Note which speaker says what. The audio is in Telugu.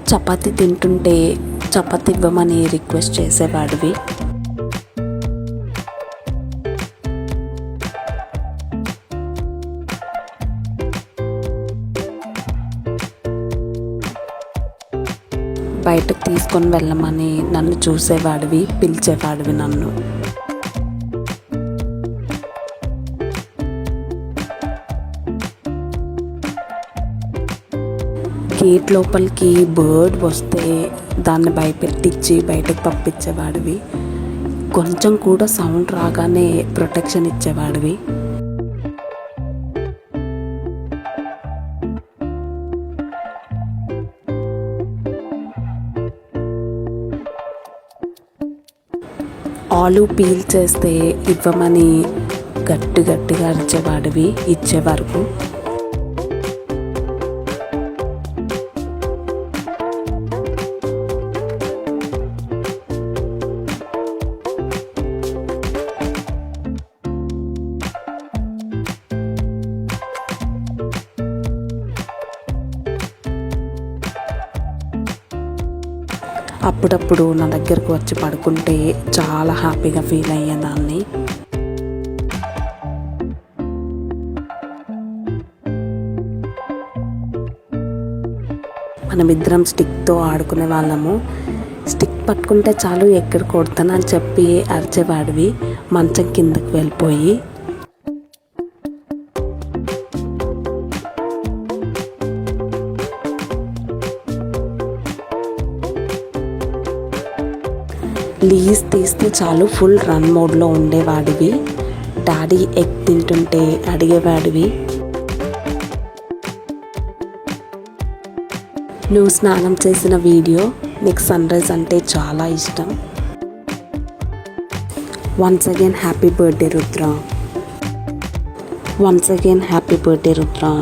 Speaker 1: చపాతీ తింటుంటే చపాతీ ఇవ్వమని రిక్వెస్ట్ చేసేవాడివి. బయటకు తీసుకొని వెళ్ళమని నన్ను చూసేవాడివి, పిలిచేవాడివి నన్ను. గేట్ లోపలికి బర్డ్ వస్తే దాన్ని భయపెట్టించి బయటకు పంపించేవాడివి. కొంచెం కూడా సౌండ్ రాగానే ప్రొటెక్షన్ ఇచ్చేవాడివి. ఆలు పీల్ చేస్తే ఇవ్వమని గట్టిగా అరిచేవాడివి ఇచ్చే వరకు. అప్పుడప్పుడు నా దగ్గరకు వచ్చి పడుకుంటే చాలా హ్యాపీగా ఫీల్ అయ్యేదాన్ని. మనమిద్దరం స్టిక్తో ఆడుకునే వాళ్ళము. స్టిక్ పట్టుకుంటే చాలు ఎక్కడ కొడతానని చెప్పి అరిచేవాడివి మంచం కిందకి వెళ్ళిపోయి. లీజ్ తీస్తే చాలు ఫుల్ రన్ మోడ్లో ఉండేవాడివి. డాడీ ఎగ్ తింటుంటే అడిగేవాడివి. నువ్వు స్నానం చేసిన వీడియో, నీకు సన్ రైజ్ అంటే చాలా ఇష్టం. Once again happy birthday Rudra.